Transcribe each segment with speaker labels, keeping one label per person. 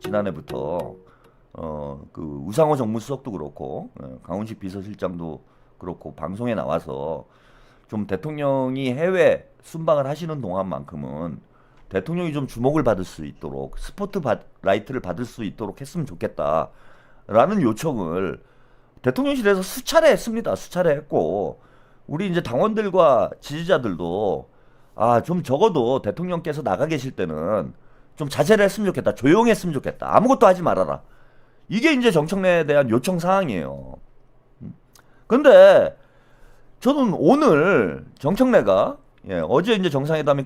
Speaker 1: 지난해부터 그 우상호 정무수석도 그렇고 강훈식 비서실장도 그렇고 방송에 나와서 좀 대통령이 해외 순방을 하시는 동안만큼은 대통령이 좀 주목을 받을 수 있도록 스포트라이트를 받을 수 있도록 했으면 좋겠다라는 요청을 대통령실에서 수차례 했습니다. 수차례 했고 우리 이제 당원들과 지지자들도 좀 적어도 대통령께서 나가 계실 때는 좀 자제를 했으면 좋겠다. 조용했으면 좋겠다. 아무것도 하지 말아라. 이게 이제 정청래에 대한 요청 사항이에요. 근데 저는 오늘 정청래가 어제 이제 정상회담이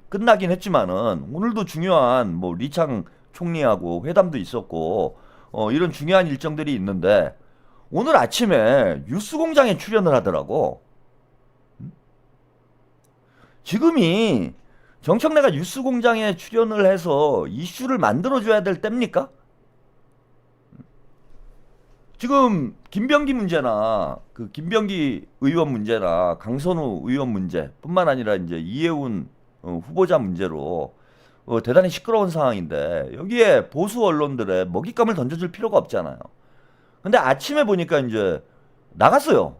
Speaker 1: 끝나긴 했지만은 오늘도 중요한 뭐 리창 총리하고 회담도 있었고 이런 중요한 일정들이 있는데 오늘 아침에 뉴스공장에 출연을 하더라고. 지금이 정청래가 뉴스공장에 출연을 해서 이슈를 만들어줘야 될 때입니까? 지금 김병기 문제나 그 김병기 의원 문제나 강선우 의원 문제뿐만 아니라 이제 이해운 후보자 문제로 대단히 시끄러운 상황인데 여기에 보수 언론들의 먹잇감을 던져줄 필요가 없잖아요. 근데 아침에 보니까 이제 나갔어요.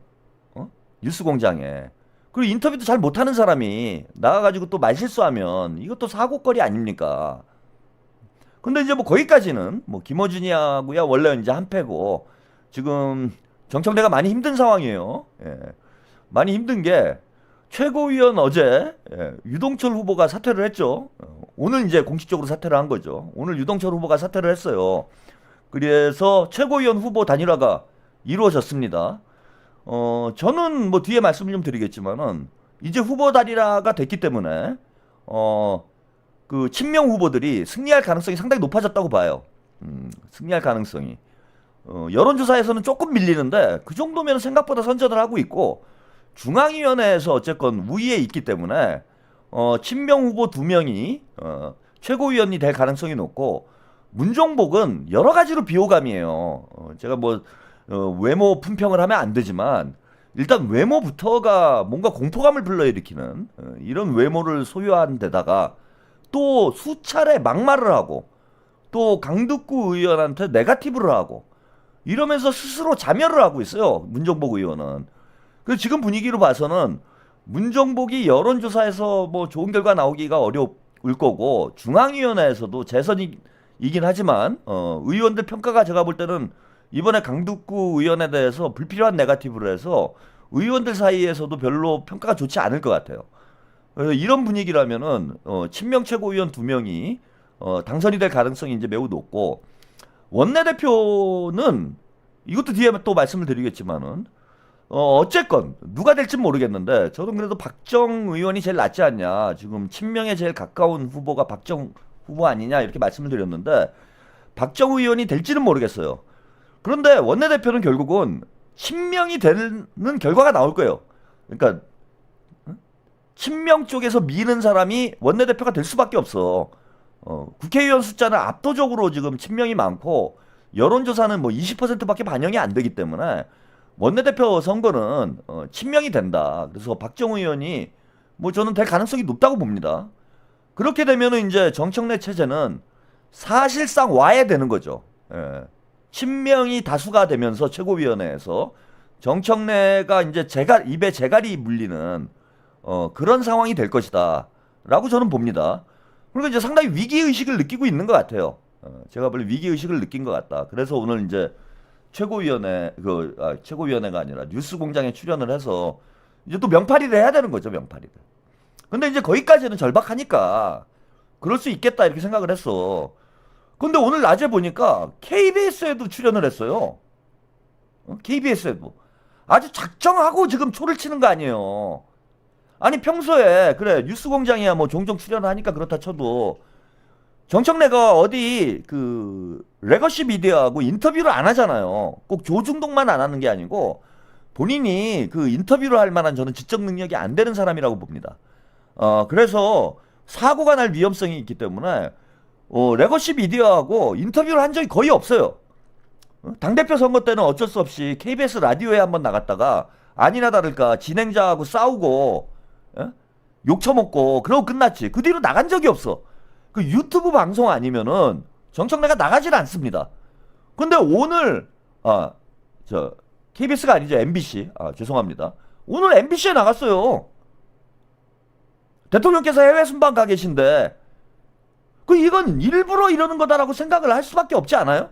Speaker 1: 뉴스공장에. 그리고 인터뷰도 잘 못하는 사람이 나가가지고 또 말실수하면 이것도 사고거리 아닙니까? 근데 이제 뭐 거기까지는 뭐 김어준이하고야 원래 이제 한패고 지금 정청래가 많이 힘든 상황이에요. 많이 힘든 게 최고위원 어제 유동철 후보가 사퇴를 했죠. 오늘 이제 공식적으로 사퇴를 한 거죠. 오늘 유동철 후보가 사퇴를 했어요. 그래서 최고위원 후보 단일화가 이루어졌습니다. 저는 뭐 뒤에 말씀을 좀 드리겠지만은 이제 후보 단일화가 됐기 때문에 그 친명 후보들이 승리할 가능성이 상당히 높아졌다고 봐요. 승리할 가능성이. 여론조사에서는 조금 밀리는데 그 정도면 생각보다 선전을 하고 있고 중앙위원회에서 어쨌건 우위에 있기 때문에 친명 후보 2명이 최고위원이 될 가능성이 높고 문종복은 여러 가지로 비호감이에요. 제가 뭐 외모 품평을 하면 안 되지만 일단 외모부터가 뭔가 공포감을 불러일으키는 이런 외모를 소유한 데다가 또 수차례 막말을 하고 또 강득구 의원한테 네거티브를 하고 이러면서 스스로 자멸을 하고 있어요. 문종복 의원은. 그래서 지금 분위기로 봐서는 문종복이 여론조사에서 뭐 좋은 결과 나오기가 어려울 거고 중앙위원회에서도 재선이긴 하지만 의원들 평가가 제가 볼 때는 이번에 강득구 의원에 대해서 불필요한 네거티브를 해서 의원들 사이에서도 별로 평가가 좋지 않을 것 같아요. 그래서 이런 분위기라면은 친명 최고위원 2명이 당선이 될 가능성이 이제 매우 높고 원내대표는 이것도 뒤에 또 말씀을 드리겠지만은 어쨌건 누가 될진 모르겠는데 저는 그래도 박정 의원이 제일 낫지 않냐. 지금 친명에 제일 가까운 후보가 박정 후보 아니냐 이렇게 말씀을 드렸는데 박정 의원이 될지는 모르겠어요. 그런데 원내대표는 결국은 친명이 되는 결과가 나올 거예요. 그러니까 친명 쪽에서 미는 사람이 원내대표가 될 수밖에 없어. 국회의원 숫자는 압도적으로 지금 친명이 많고 여론조사는 뭐 20%밖에 반영이 안 되기 때문에 원내대표 선거는 친명이 된다. 그래서 박정우 의원이 뭐 저는 될 가능성이 높다고 봅니다. 그렇게 되면은 이제 정청래 체제는 사실상 와해되는 거죠. 친명이 다수가 되면서 최고위원회에서 정청래가 이제 입에 재갈이 물리는 그런 상황이 될 것이다. 라고 저는 봅니다. 그러니까 이제 상당히 위기의식을 느끼고 있는 것 같아요. 제가 볼 위기의식을 느낀 것 같다. 그래서 오늘 이제 최고위원회가 아니라 뉴스공장에 출연을 해서 이제 또 명팔이를 해야 되는 거죠, 명팔이를. 근데 이제 거기까지는 절박하니까 그럴 수 있겠다 이렇게 생각을 했어. 근데 오늘 낮에 보니까 KBS에도 출연을 했어요. KBS에도. 아주 작정하고 지금 초를 치는 거 아니에요. 아니 평소에 그래 뉴스공장이야 뭐 종종 출연을 하니까 그렇다 쳐도 정청래가 어디 그 레거시 미디어하고 인터뷰를 안 하잖아요. 꼭 조중동만 안 하는 게 아니고 본인이 그 인터뷰를 할 만한 저는 지적 능력이 안 되는 사람이라고 봅니다. 그래서 사고가 날 위험성이 있기 때문에 레거시 미디어하고 인터뷰를 한 적이 거의 없어요. 당대표 선거 때는 어쩔 수 없이 KBS 라디오에 한번 나갔다가 아니나 다를까 진행자하고 싸우고 욕 처먹고 그러고 끝났지. 그 뒤로 나간 적이 없어. 그 유튜브 방송 아니면은 정청래가 나가질 않습니다. 근데 오늘 KBS가 아니죠. MBC. 죄송합니다. 오늘 MBC에 나갔어요. 대통령께서 해외 순방 가 계신데 이건 일부러 이러는 거다라고 생각을 할 수밖에 없지 않아요?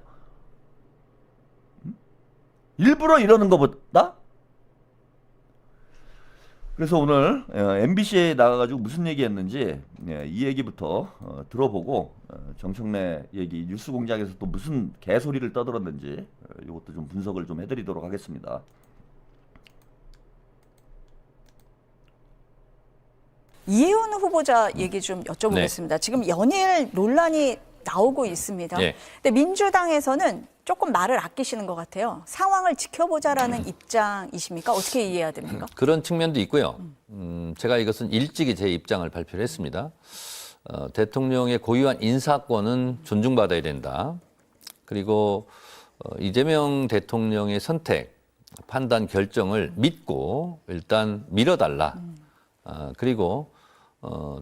Speaker 1: 일부러 이러는 것보다? 그래서 오늘 MBC에 나가가지고 무슨 얘기했는지 이 얘기부터 들어보고 정청래 얘기 뉴스공장에서 또 무슨 개소리를 떠들었는지 이것도 좀 분석을 좀 해드리도록 하겠습니다.
Speaker 2: 이혜훈 후보자 얘기 좀 여쭤보겠습니다. 네. 지금 연일 논란이 나오고 있습니다. 네. 근데 민주당에서는 조금 말을 아끼시는 것 같아요. 상황을 지켜보자라는 입장이십니까? 어떻게 이해해야 됩니까?
Speaker 3: 그런 측면도 있고요. 제가 이것은 일찍이 제 입장을 발표를 했습니다. 대통령의 고유한 인사권은 존중받아야 된다. 그리고 이재명 대통령의 선택, 판단, 결정을 믿고 일단 밀어달라. 그리고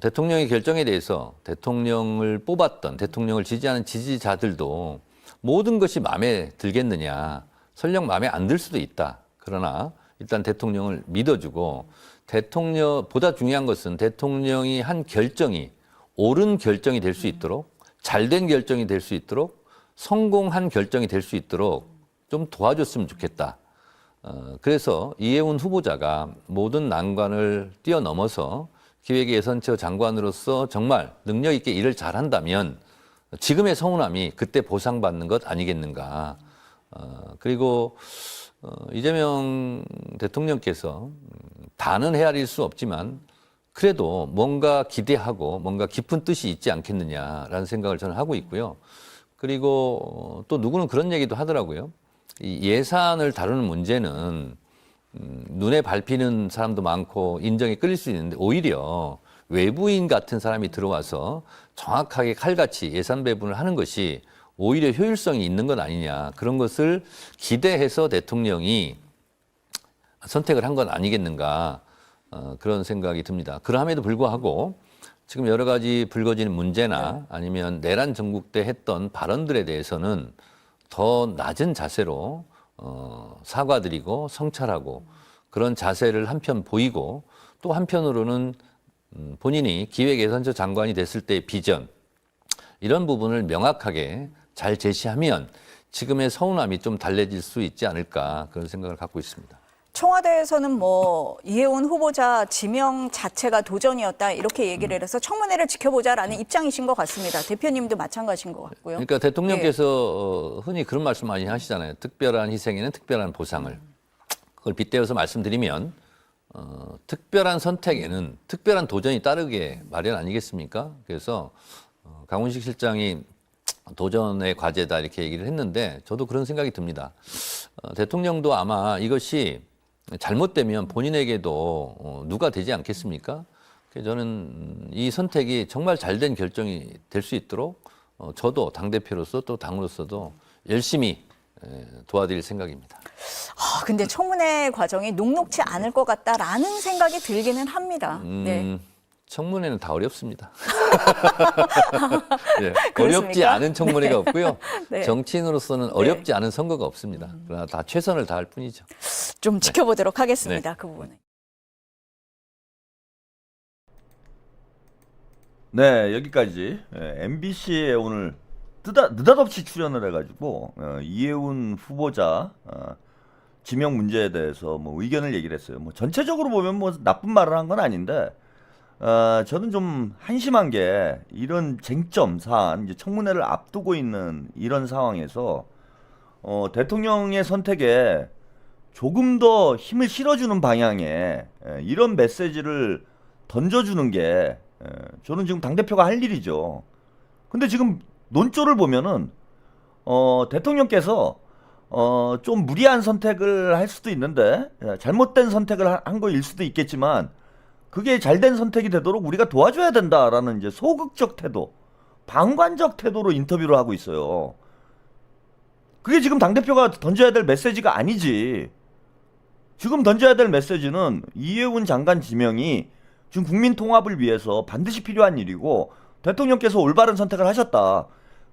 Speaker 3: 대통령의 결정에 대해서 대통령을 뽑았던 대통령을 지지하는 지지자들도 모든 것이 마음에 들겠느냐. 설령 마음에 안 들 수도 있다. 그러나 일단 대통령을 믿어주고 보다 중요한 것은 대통령이 한 결정이 옳은 결정이 될 수 있도록 잘된 결정이 될 수 있도록 성공한 결정이 될 수 있도록 좀 도와줬으면 좋겠다. 그래서 이혜훈 후보자가 모든 난관을 뛰어넘어서 기획예산처 장관으로서 정말 능력 있게 일을 잘한다면 지금의 서운함이 그때 보상받는 것 아니겠는가. 그리고 이재명 대통령께서 다는 헤아릴 수 없지만 그래도 뭔가 기대하고 뭔가 깊은 뜻이 있지 않겠느냐라는 생각을 저는 하고 있고요. 그리고 또 누구는 그런 얘기도 하더라고요. 이 예산을 다루는 문제는 눈에 밟히는 사람도 많고 인정이 끌릴 수 있는데 오히려 외부인 같은 사람이 들어와서 정확하게 칼같이 예산 배분을 하는 것이 오히려 효율성이 있는 것 아니냐. 그런 것을 기대해서 대통령이 선택을 한 건 아니겠는가. 그런 생각이 듭니다. 그럼에도 불구하고 지금 여러 가지 불거지는 문제나 아니면 내란 전국 때 했던 발언들에 대해서는 더 낮은 자세로 사과드리고 성찰하고 그런 자세를 한편 보이고 또 한편으로는 본인이 기획예산처 장관이 됐을 때의 비전 이런 부분을 명확하게 잘 제시하면 지금의 서운함이 좀 달래질 수 있지 않을까 그런 생각을 갖고 있습니다.
Speaker 2: 청와대에서는 이혜훈 후보자 지명 자체가 도전이었다 이렇게 얘기를 해서 청문회를 지켜보자라는 입장이신 것 같습니다. 대표님도 마찬가지인 것 같고요.
Speaker 3: 그러니까 대통령께서 흔히 그런 말씀 많이 하시잖아요. 특별한 희생에는 특별한 보상을. 그걸 빗대어서 말씀드리면 특별한 선택에는 특별한 도전이 따르게 마련 아니겠습니까? 그래서 강훈식 실장이 도전의 과제다 이렇게 얘기를 했는데 저도 그런 생각이 듭니다. 대통령도 아마 이것이 잘못되면 본인에게도 누가 되지 않겠습니까? 그래서 저는 이 선택이 정말 잘된 결정이 될 수 있도록 저도 당대표로서 또 당으로서도 열심히 도와드릴 생각입니다.
Speaker 2: 근데 청문회 과정이 녹록지 않을 것 같다라는 생각이 들기는 합니다. 네.
Speaker 3: 청문회는 다 어렵습니다. 네, 어렵지 않은 청문회가 없고요. 네. 정치인으로서는 어렵지 않은 선거가 없습니다. 그러나 다 최선을 다할 뿐이죠.
Speaker 2: 좀 지켜보도록 하겠습니다. 그 부분은.
Speaker 1: 네, 여기까지 MBC에 오늘 느닷없이 출연을 해가지고 이혜훈 후보자 지명 문제에 대해서 의견을 얘기를 했어요. 전체적으로 보면 나쁜 말을 한 건 아닌데 저는 좀 한심한 게 이런 쟁점 사안, 이제 청문회를 앞두고 있는 이런 상황에서 대통령의 선택에 조금 더 힘을 실어주는 방향의 이런 메시지를 던져주는 게 저는 지금 당대표가 할 일이죠. 근데 지금 논조를 보면은 대통령께서 좀 무리한 선택을 할 수도 있는데 잘못된 선택을 한 거일 수도 있겠지만 그게 잘된 선택이 되도록 우리가 도와줘야 된다라는 이제 소극적 태도, 방관적 태도로 인터뷰를 하고 있어요. 그게 지금 당대표가 던져야 될 메시지가 아니지. 지금 던져야 될 메시지는 이혜훈 장관 지명이 지금 국민 통합을 위해서 반드시 필요한 일이고 대통령께서 올바른 선택을 하셨다.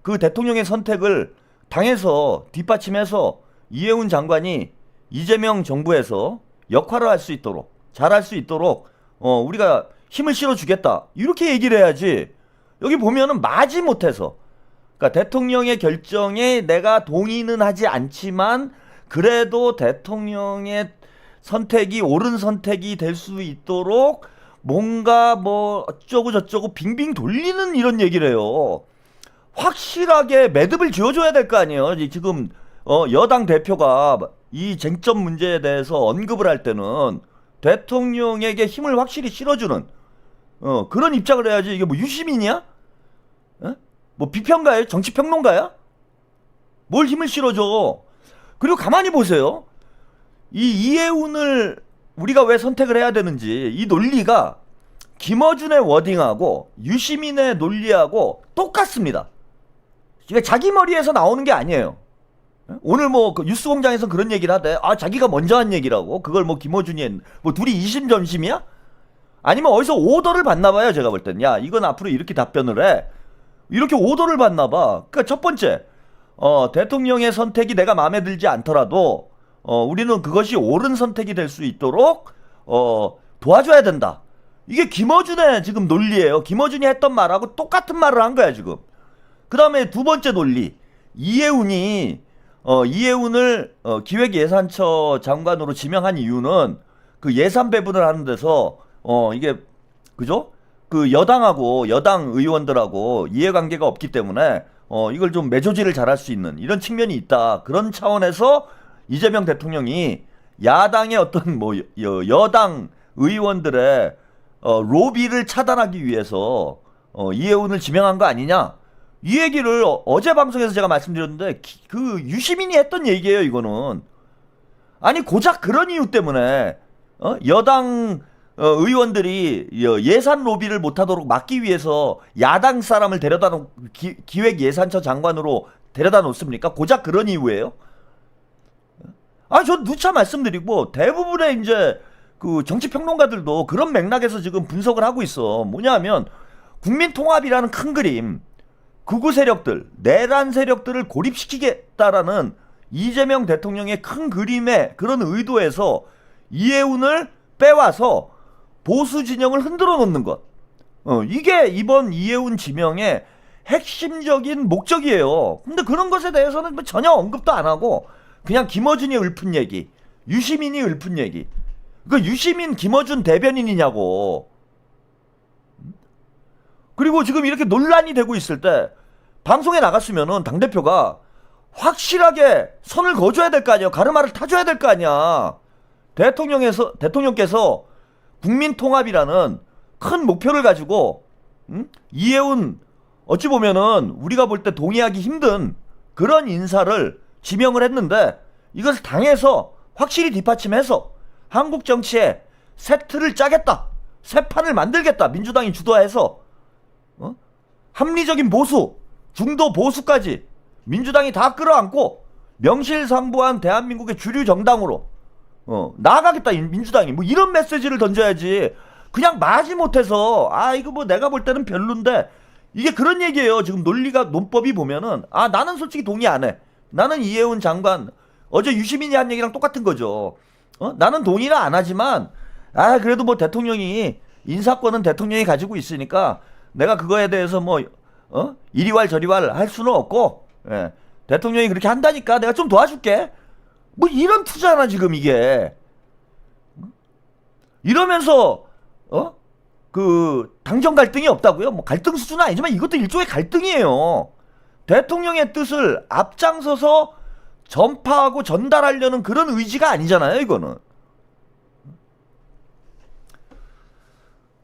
Speaker 1: 그 대통령의 선택을 당해서 뒷받침해서 이해운 장관이 이재명 정부에서 역할을 할 수 있도록, 잘할 수 있도록 우리가 힘을 실어주겠다 이렇게 얘기를 해야지. 여기 보면은 마지못해서, 그러니까 대통령의 결정에 내가 동의는 하지 않지만 그래도 대통령의 선택이 옳은 선택이 될 수 있도록 뭔가 뭐 어쩌고 저쩌고 빙빙 돌리는 이런 얘기를 해요. 확실하게 매듭을 지어줘야 될 거 아니에요. 지금 여당 대표가 이 쟁점 문제에 대해서 언급을 할 때는 대통령에게 힘을 확실히 실어주는 그런 입장을 해야지. 이게 뭐 유시민이야? 뭐 비평가예요? 정치평론가야? 뭘 힘을 실어줘? 그리고 가만히 보세요. 이 이해운을 우리가 왜 선택을 해야 되는지 이 논리가 김어준의 워딩하고 유시민의 논리하고 똑같습니다. 이게 자기 머리에서 나오는 게 아니에요. 오늘 뭐 그 뉴스공장에서 그런 얘기를 하대. 아, 자기가 먼저 한 얘기라고. 그걸 뭐 김어준이 뭐 둘이 이심전심이야? 아니면 어디서 오더를 받나 봐요. 제가 볼 땐. 야, 이건 앞으로 이렇게 답변을 해. 이렇게 오더를 받나 봐. 그러니까 첫 번째, 대통령의 선택이 내가 마음에 들지 않더라도 우리는 그것이 옳은 선택이 될 수 있도록 도와줘야 된다. 이게 김어준의 지금 논리예요. 김어준이 했던 말하고 똑같은 말을 한 거야 지금. 그 다음에 두 번째 논리, 이해운을 기획예산처 장관으로 지명한 이유는 그 예산 배분을 하는 데서 이게 그죠? 그 여당하고 여당 의원들하고 이해관계가 없기 때문에 이걸 좀 매조지를 잘할 수 있는 이런 측면이 있다. 그런 차원에서 이재명 대통령이 야당의 어떤 뭐 여당 의원들의 로비를 차단하기 위해서 이해운을 지명한 거 아니냐? 이 얘기를 어제 방송에서 제가 말씀드렸는데 그 유시민이 했던 얘기예요. 이거는 아니 고작 그런 이유 때문에 여당 의원들이 예산 로비를 못하도록 막기 위해서 야당 사람을 데려다 놓 기획예산처 장관으로 데려다 놓습니까? 고작 그런 이유예요? 아, 저 누차 말씀드리고 대부분의 이제 그 정치평론가들도 그런 맥락에서 지금 분석을 하고 있어. 뭐냐면 국민통합이라는 큰 그림, 극우 세력들, 내란 세력들을 고립시키겠다라는 이재명 대통령의 큰 그림의 그런 의도에서 이해운을 빼와서 보수 진영을 흔들어 놓는 것. 이게 이번 이해운 지명의 핵심적인 목적이에요. 근데 그런 것에 대해서는 뭐 전혀 언급도 안 하고 그냥 김어준이 읊은 얘기, 유시민이 읊은 얘기. 그 유시민, 김어준 대변인이냐고. 그리고 지금 이렇게 논란이 되고 있을 때 방송에 나갔으면은 당대표가 확실하게 선을 그어줘야 될 거 아니야. 가르마를 타줘야 될 거 아니야. 대통령께서 국민통합이라는 큰 목표를 가지고 이해운 어찌 보면은 우리가 볼 때 동의하기 힘든 그런 인사를 지명을 했는데 이것을 당해서 확실히 뒷받침해서 한국 정치에 새 틀을 짜겠다. 새 판을 만들겠다. 민주당이 주도해서 합리적인 보수, 중도 보수까지 민주당이 다 끌어안고 명실상부한 대한민국의 주류 정당으로 나아가겠다. 민주당이 뭐 이런 메시지를 던져야지. 그냥 마지못해서 이거 뭐 내가 볼 때는 별론데 이게 그런 얘기예요. 지금 논법이 보면은 나는 솔직히 동의 안 해. 나는 이해운 장관 어제 유시민이 한 얘기랑 똑같은 거죠. 나는 동의는 안 하지만 그래도 뭐 대통령이 인사권은 대통령이 가지고 있으니까 내가 그거에 대해서 뭐 이리왈 저리왈 할 수는 없고 대통령이 그렇게 한다니까 내가 좀 도와줄게. 뭐 이런 투자나 지금 이게. 이러면서 그 당정 갈등이 없다고요? 뭐 갈등 수준은 아니지만 이것도 일종의 갈등이에요. 대통령의 뜻을 앞장서서 전파하고 전달하려는 그런 의지가 아니잖아요, 이거는.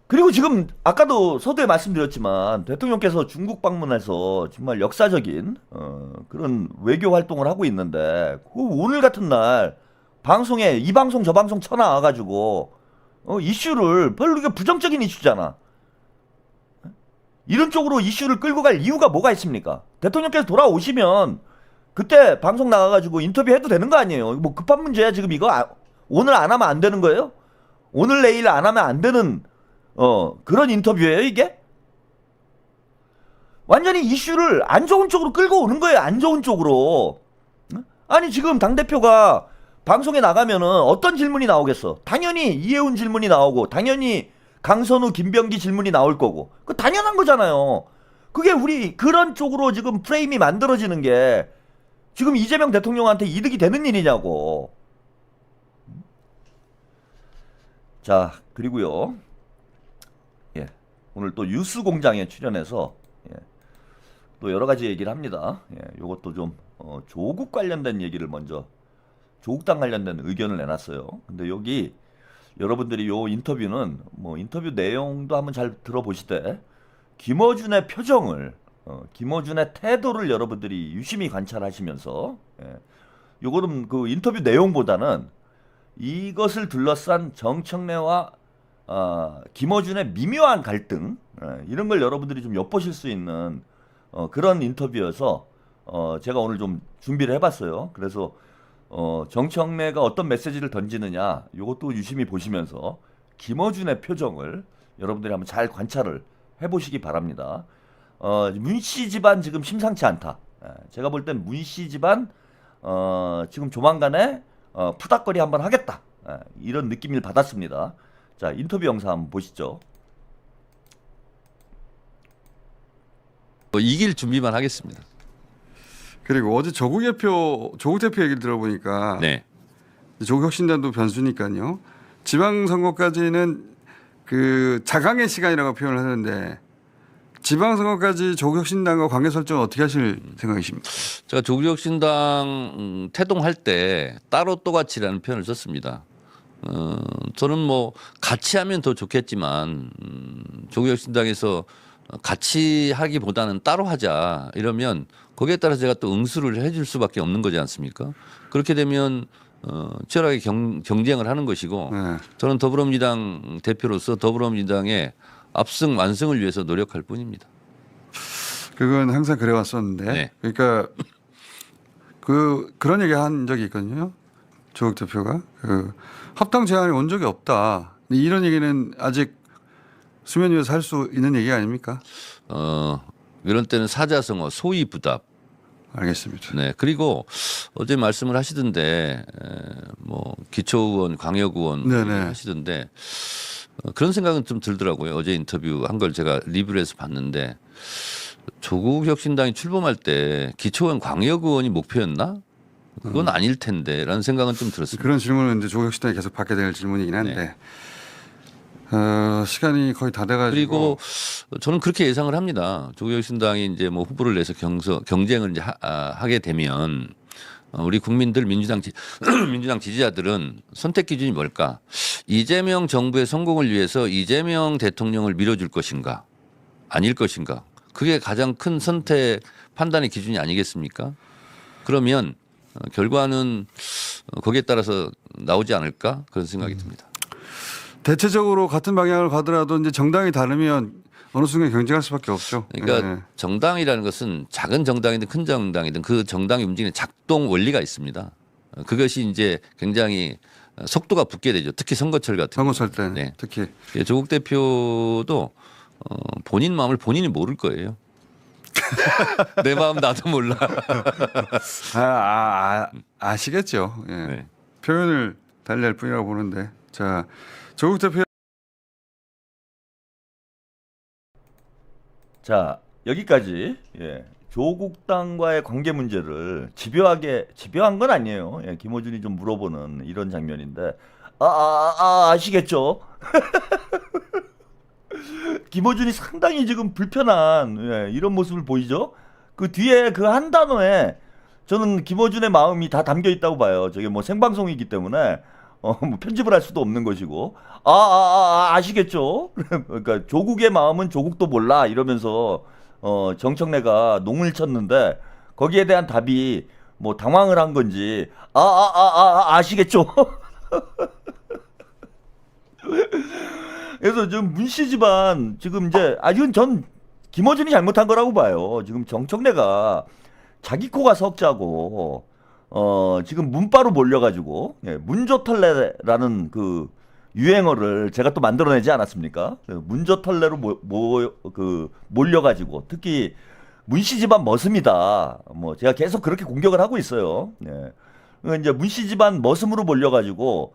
Speaker 1: 그리고 지금 아까도 서두에 말씀드렸지만 대통령께서 중국 방문해서 정말 역사적인 그런 외교 활동을 하고 있는데 오늘 같은 날 방송에 이 방송 저 방송 쳐나와가지고 이슈를 별로 이게 부정적인 이슈잖아. 이런 쪽으로 이슈를 끌고 갈 이유가 뭐가 있습니까? 대통령께서 돌아오시면 그때 방송 나가가지고 인터뷰해도 되는 거 아니에요? 뭐 급한 문제야 지금 이거? 오늘 안 하면 안 되는 거예요? 오늘 내일 안 하면 안 되는 그런 인터뷰예요 이게? 완전히 이슈를 안 좋은 쪽으로 끌고 오는 거예요. 안 좋은 쪽으로. 아니 지금 당대표가 방송에 나가면은 어떤 질문이 나오겠어? 당연히 이해운 질문이 나오고 당연히 강선우, 김병기 질문이 나올 거고 그 당연한 거잖아요. 그게 우리 그런 쪽으로 지금 프레임이 만들어지는 게 지금 이재명 대통령한테 이득이 되는 일이냐고. 자, 그리고요. 예. 오늘 또 뉴스공장에 출연해서 예. 또 여러 가지 얘기를 합니다. 예. 요것도 좀 조국 관련된 얘기를 먼저 조국당 관련된 의견을 내놨어요. 근데 여기 여러분들이 요 인터뷰는 뭐 인터뷰 내용도 한번 잘 들어보시되 김어준의 표정을 김어준의 태도를 여러분들이 유심히 관찰하시면서 예. 요거는 그 인터뷰 내용보다는 이것을 둘러싼 정청래와 김어준의 미묘한 갈등 이런 걸 여러분들이 좀 엿보실 수 있는 그런 인터뷰여서 제가 오늘 좀 준비를 해봤어요. 그래서 정청래가 어떤 메시지를 던지느냐 이것도 유심히 보시면서 김어준의 표정을 여러분들이 한번 잘 관찰을 해보시기 바랍니다. 문씨 집안 지금 심상치 않다. 제가 볼 땐 문씨 집안 지금 조만간에 푸닥거리 한번 하겠다. 이런 느낌을 받았습니다. 자, 인터뷰 영상 한번 보시죠.
Speaker 3: 이길 준비만 하겠습니다.
Speaker 4: 그리고 어제 조국 대표 얘기를 들어보니까
Speaker 3: 네.
Speaker 4: 조국 혁신단도 변수니까요. 지방선거까지는 그 자강의 시간이라고 표현을 하는데 지방선거까지 조국 혁신단과 관계 설정을 어떻게 하실 생각이십니까?
Speaker 3: 제가 조국혁신당 태동할 때 따로 또같이라는 표현을 썼습니다. 저는 뭐 같이 하면 더 좋겠지만 조국혁신당에서 같이 하기보다는 따로 하자 이러면 거기에 따라 제가 또 응수를 해줄 수밖에 없는 거지 않습니까? 그렇게 되면 치열하게 경쟁을 하는 것이고
Speaker 4: 네.
Speaker 3: 저는 더불어민주당 대표로서 더불어민주당의 압승 완승을 위해서 노력할 뿐입니다.
Speaker 4: 그건 항상 그래 왔었는데
Speaker 3: 네.
Speaker 4: 그러니까 그런 얘기 한 적이 있거든요. 조국 대표가 합당 제안이 온 적이 없다. 이런 얘기는 아직 수면 위에서 할 수 있는 얘기 아닙니까?
Speaker 3: 이런 때는 사자성어 소위부답.
Speaker 4: 알겠습니다.
Speaker 3: 네. 그리고 어제 말씀을 하시던데 뭐 기초의원, 광역의원
Speaker 4: 네네.
Speaker 3: 하시던데 그런 생각은 좀 들더라고요. 어제 인터뷰 한 걸 제가 리뷰를 해서 봤는데 조국 혁신당이 출범할 때 기초의원, 광역의원이 목표였나? 그건 아닐 텐데라는 생각은 좀 들었습니다.
Speaker 4: 그런 질문은 이제 조국 혁신당이 계속 받게 될 질문이긴 한데
Speaker 3: 네.
Speaker 4: 시간이 거의 다 돼가지고
Speaker 3: 그리고 저는 그렇게 예상을 합니다. 조국혁신당이 이제 뭐 후보를 내서 경쟁을 이제 하게 되면 우리 국민들 민주당 지지자들은 선택 기준이 뭘까? 이재명 정부의 성공을 위해서 이재명 대통령을 밀어줄 것인가? 아닐 것인가? 그게 가장 큰 선택 판단의 기준이 아니겠습니까? 그러면 결과는 거기에 따라서 나오지 않을까? 그런 생각이 듭니다.
Speaker 4: 대체적으로 같은 방향을 가더라도 이제 정당이 다르면 어느 순간 경쟁할 수밖에 없죠.
Speaker 3: 그러니까
Speaker 4: 네.
Speaker 3: 정당이라는 것은 작은 정당이든 큰 정당이든 그 정당이 움직이는 작동 원리가 있습니다. 그것이 이제 굉장히 속도가 붙게 되죠. 특히 선거철 같은
Speaker 4: 선거철 때
Speaker 3: 네.
Speaker 4: 특히
Speaker 3: 조국 대표도 본인 마음을 본인이 모를 거예요. 내 마음 나도 몰라.
Speaker 4: 아시겠죠. 예.
Speaker 3: 네.
Speaker 4: 표현을 달리할 뿐이라고 보는데 자 조국 대표
Speaker 1: 자, 여기까지 예. 조국당과의 관계 문제를 집요한 건 아니에요. 예, 김어준이 좀 물어보는 이런 장면인데 아시겠죠? 김어준이 상당히 지금 불편한 이런 모습을 보이죠? 그 뒤에 그 한 단어에 저는 김어준의 마음이 다 담겨 있다고 봐요. 저게 뭐 생방송이기 때문에 뭐 편집을 할 수도 없는 것이고 아시겠죠? 그러니까 조국의 마음은 조국도 몰라 이러면서 정청래가 농을 쳤는데 거기에 대한 답이 뭐 당황을 한 건지 아시겠죠? 그래서 지금 문씨 집안 지금 이제 이건 전 김어준이 잘못한 거라고 봐요. 지금 정청래가 자기 코가 석자고 지금 문바로 몰려가지고 문조털레라는 그 유행어를 제가 또 만들어내지 않았습니까? 문조털레로 몰려가지고 특히 문씨 집안 머슴이다. 뭐 제가 계속 그렇게 공격을 하고 있어요. 예. 이제 문씨 집안 머슴으로 몰려가지고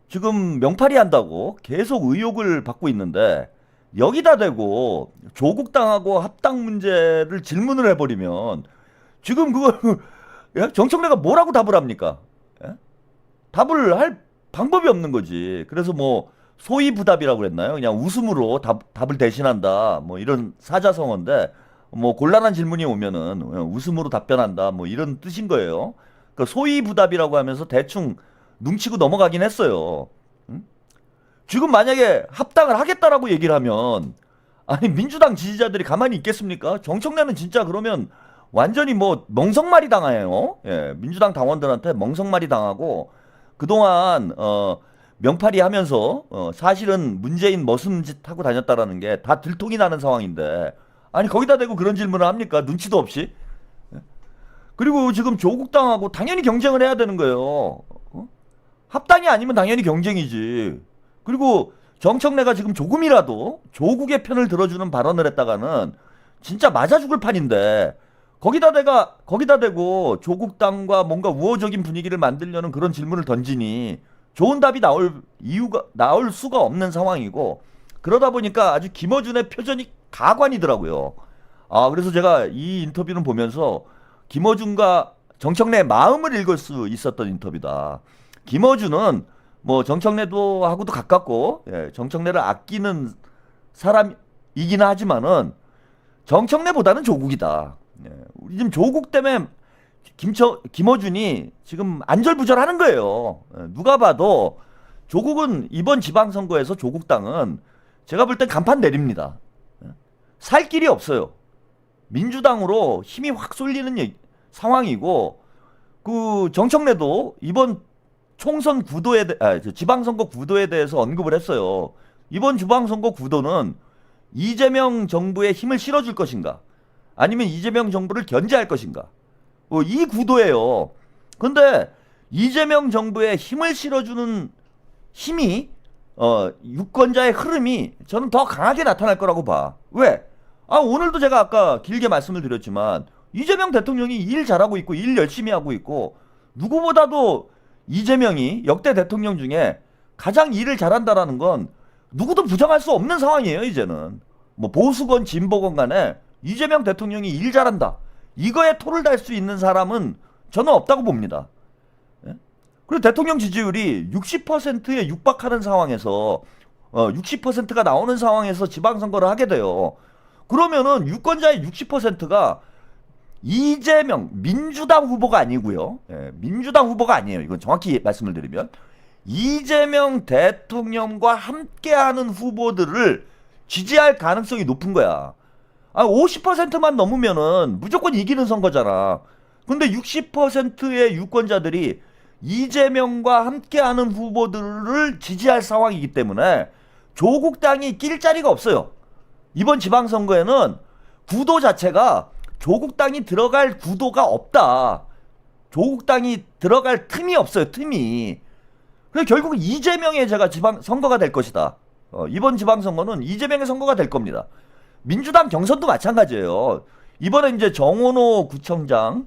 Speaker 1: 지금 명팔이 한다고 계속 의혹을 받고 있는데 여기다 대고 조국당하고 합당 문제를 질문을 해버리면 지금 그걸 예? 정청래가 뭐라고 답을 합니까? 예? 답을 할 방법이 없는 거지. 그래서 뭐 소위부답이라고 그랬나요? 그냥 웃음으로 답을 대신한다. 뭐 이런 사자성어인데 뭐 곤란한 질문이 오면은 웃음으로 답변한다. 뭐 이런 뜻인 거예요. 그 소위부답이라고 하면서 대충 눈치고 넘어가긴 했어요. 응? 지금 만약에 합당을 하겠다라고 얘기를 하면 아니 민주당 지지자들이 가만히 있겠습니까? 정청래는 진짜 그러면 완전히 뭐 멍석말이 당해요. 예, 민주당 당원들한테 멍석말이 당하고 그동안 명팔이 하면서 사실은 문재인 머슴짓 하고 다녔다라는 게 다 들통이 나는 상황인데 아니 거기다 대고 그런 질문을 합니까? 눈치도 없이. 예? 그리고 지금 조국당하고 당연히 경쟁을 해야 되는 거예요. 합당이 아니면 당연히 경쟁이지. 그리고 정청래가 지금 조금이라도 조국의 편을 들어주는 발언을 했다가는 진짜 맞아 죽을 판인데 거기다 대고 조국당과 뭔가 우호적인 분위기를 만들려는 그런 질문을 던지니 좋은 답이 나올 수가 없는 상황이고 그러다 보니까 아주 김어준의 표정이 가관이더라고요. 아, 그래서 제가 이 인터뷰를 보면서 김어준과 정청래의 마음을 읽을 수 있었던 인터뷰다. 김어준은 뭐 정청래도 하고도 가깝고 예, 정청래를 아끼는 사람이긴 하지만은 정청래보다는 조국이다. 예, 우리 지금 조국 때문에 김어준이 지금 안절부절하는 거예요. 예, 누가 봐도 조국은 이번 지방선거에서 조국당은 제가 볼 땐 간판 내립니다. 예, 살 길이 없어요. 민주당으로 힘이 확 쏠리는 상황이고 그 정청래도 이번 총선 구도에 지방선거 구도에 대해서 언급을 했어요. 이번 지방선거 구도는 이재명 정부에 힘을 실어줄 것인가 아니면 이재명 정부를 견제할 것인가 이 구도예요. 근데 이재명 정부에 힘을 실어주는 힘이 유권자의 흐름이 저는 더 강하게 나타날 거라고 봐. 왜? 오늘도 제가 아까 길게 말씀을 드렸지만 이재명 대통령이 일 잘하고 있고 일 열심히 하고 있고 누구보다도 이재명이 역대 대통령 중에 가장 일을 잘한다라는 건 누구도 부정할 수 없는 상황이에요. 이제는 뭐 보수건 진보건 간에 이재명 대통령이 일 잘한다 이거에 토를 달 수 있는 사람은 저는 없다고 봅니다. 예? 그리고 대통령 지지율이 60%에 육박하는 상황에서 60%가 나오는 상황에서 지방선거를 하게 돼요. 그러면은 유권자의 60%가 이재명 민주당 후보가 아니고요. 예, 민주당 후보가 아니에요. 이건 정확히 말씀을 드리면 이재명 대통령과 함께하는 후보들을 지지할 가능성이 높은 거야. 50%만 넘으면은 무조건 이기는 선거잖아. 근데 60%의 유권자들이 이재명과 함께하는 후보들을 지지할 상황이기 때문에 조국당이 낄 자리가 없어요. 이번 지방선거에는 구도 자체가 조국당이 들어갈 구도가 없다. 조국당이 들어갈 틈이 없어요. 틈이. 그래서 결국 이재명의 제가 지방선거가 될 것이다. 이번 지방선거는 이재명의 선거가 될 겁니다. 민주당 경선도 마찬가지예요. 이번에 이제 정원호 구청장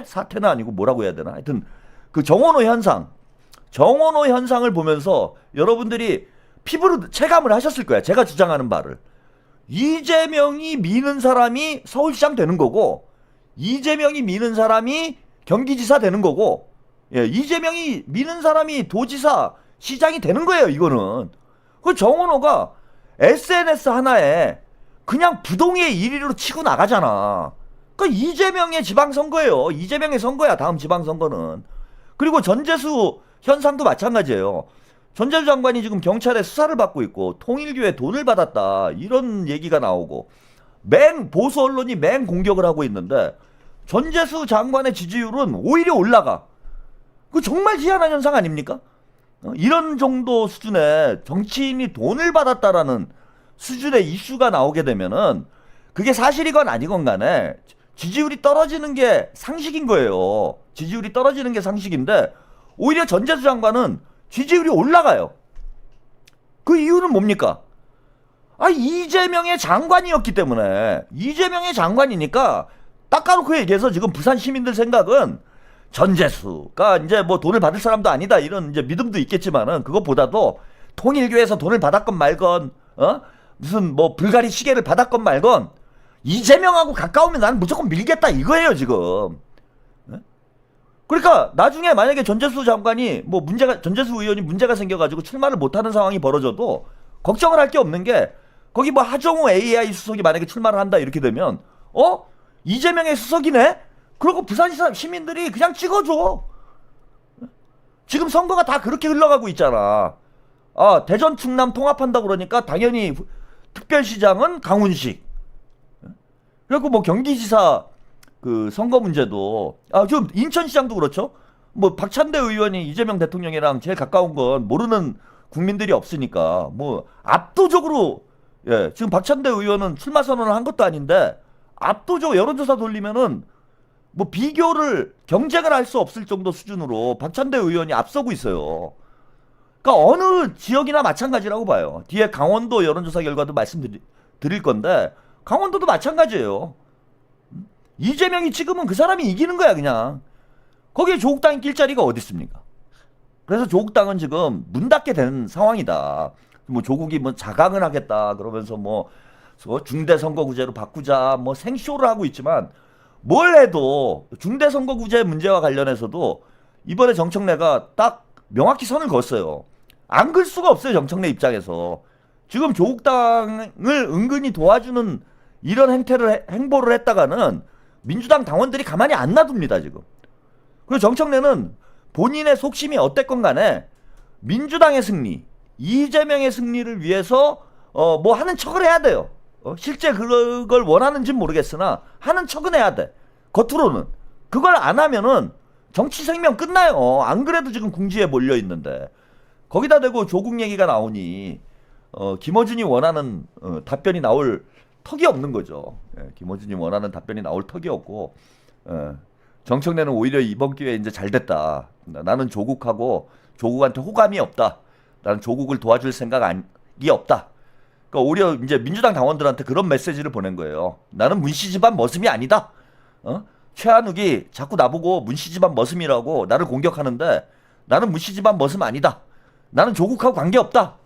Speaker 1: 사태는 아니고 뭐라고 해야 되나? 하여튼 그 정원호 현상을 보면서 여러분들이 피부로 체감을 하셨을 거야. 제가 주장하는 바를. 이재명이 미는 사람이 서울시장 되는 거고 이재명이 미는 사람이 경기지사 되는 거고 예, 이재명이 미는 사람이 도지사 시장이 되는 거예요. 이거는 그 정원호가 SNS 하나에 그냥 부동의 1위로 치고 나가잖아. 그 이재명의 지방선거예요. 이재명의 선거야. 다음 지방선거는. 그리고 전재수 현상도 마찬가지예요. 전재수 장관이 지금 경찰에 수사를 받고 있고 통일교에 돈을 받았다 이런 얘기가 나오고 보수 언론이 공격을 하고 있는데 전재수 장관의 지지율은 오히려 올라가. 그 정말 희한한 현상 아닙니까? 이런 정도 수준의 정치인이 돈을 받았다라는 수준의 이슈가 나오게 되면은 그게 사실이건 아니건 간에 지지율이 떨어지는 게 상식인 거예요. 지지율이 떨어지는 게 상식인데 오히려 전재수 장관은 지지율이 올라가요. 그 이유는 뭡니까? 이재명의 장관이었기 때문에 이재명의 장관이니까 딱 까놓고 얘기해서 지금 부산 시민들 생각은 전재수가 이제 뭐 돈을 받을 사람도 아니다 이런 이제 믿음도 있겠지만은 그것보다도 통일교에서 돈을 받았건 말건 무슨 뭐 불가리 시계를 받았건 말건 이재명하고 가까우면 나는 무조건 밀겠다 이거예요 지금. 그러니까 나중에 만약에 전재수 장관이 뭐 전재수 의원이 문제가 생겨가지고 출마를 못하는 상황이 벌어져도 걱정을 할 게 없는 게 거기 뭐 하정우 AI 수석이 만약에 출마를 한다 이렇게 되면 이재명의 수석이네? 그러고 부산 시민들이 그냥 찍어줘. 지금 선거가 다 그렇게 흘러가고 있잖아. 대전 충남 통합한다 그러니까 당연히 특별시장은 강훈식. 그리고 뭐 경기지사 그 선거 문제도 지금 인천시장도 그렇죠. 뭐 박찬대 의원이 이재명 대통령이랑 제일 가까운 건 모르는 국민들이 없으니까 뭐 압도적으로 지금 박찬대 의원은 출마 선언을 한 것도 아닌데 압도적 여론조사 돌리면은 뭐 비교를 경쟁을 할 수 없을 정도 수준으로 박찬대 의원이 앞서고 있어요. 그러니까 어느 지역이나 마찬가지라고 봐요. 뒤에 강원도 여론조사 결과도 말씀드릴 건데 강원도도 마찬가지예요. 이재명이 찍으면 그 사람이 이기는 거야 그냥. 거기에 조국당이 낄 자리가 어디 있습니까? 그래서 조국당은 지금 문 닫게 된 상황이다. 뭐 조국이 뭐 자강을 하겠다 그러면서 뭐 중대선거구제로 바꾸자 뭐 생쇼를 하고 있지만 뭘 해도 중대선거구제 문제와 관련해서도 이번에 정청래가 딱 명확히 선을 그었어요. 안 글 수가 없어요 정청래 입장에서. 지금 조국당을 은근히 도와주는 이런 행보를 했다가는 민주당 당원들이 가만히 안 놔둡니다 지금. 그리고 정청래는 본인의 속심이 어땠건 간에 민주당의 승리, 이재명의 승리를 위해서 뭐 하는 척을 해야 돼요. 실제 그걸 원하는지는 모르겠으나 하는 척은 해야 돼. 겉으로는. 그걸 안 하면은 정치 생명 끝나요. 안 그래도 지금 궁지에 몰려 있는데. 거기다 대고 조국 얘기가 나오니 김어준이 원하는 답변이 나올 턱이 없는 거죠. 김어준이 원하는 답변이 나올 턱이 없고 정청래는 오히려 이번 기회에 이제 잘 됐다. 나는 조국한테 호감이 없다. 나는 조국을 도와줄 생각이 없다. 그러니까 오히려 이제 민주당 당원들한테 그런 메시지를 보낸 거예요. 나는 문씨 집안 머슴이 아니다. 최한욱이 자꾸 나보고 문씨 집안 머슴이라고 나를 공격하는데 나는 문씨 집안 머슴 아니다. 나는 조국하고 관계없다.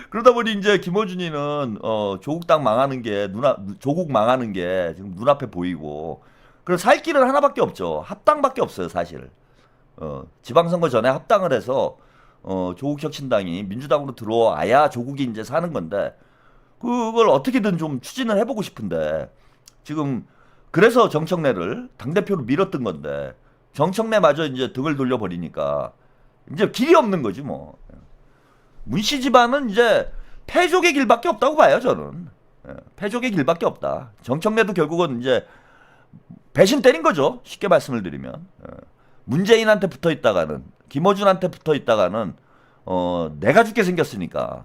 Speaker 1: 그러다 보니 이제 김어준이는 조국당 망하는 게 조국 망하는 게 지금 눈앞에 보이고 그래서 살 길은 하나밖에 없죠. 합당밖에 없어요 사실. 지방선거 전에 합당을 해서 조국혁신당이 민주당으로 들어와야 조국이 이제 사는 건데 그걸 어떻게든 좀 추진을 해보고 싶은데 지금 그래서 정청래를 당대표로 밀었던 건데 정청래마저 이제 등을 돌려버리니까 이제 길이 없는 거지 뭐. 문씨 집안은 이제 패족의 길밖에 없다고 봐요 저는. 패족의 길밖에 없다. 정청래도 결국은 이제 배신 때린 거죠. 쉽게 말씀을 드리면. 문재인한테 붙어 있다가는 김어준한테 붙어 있다가는 내가 죽게 생겼으니까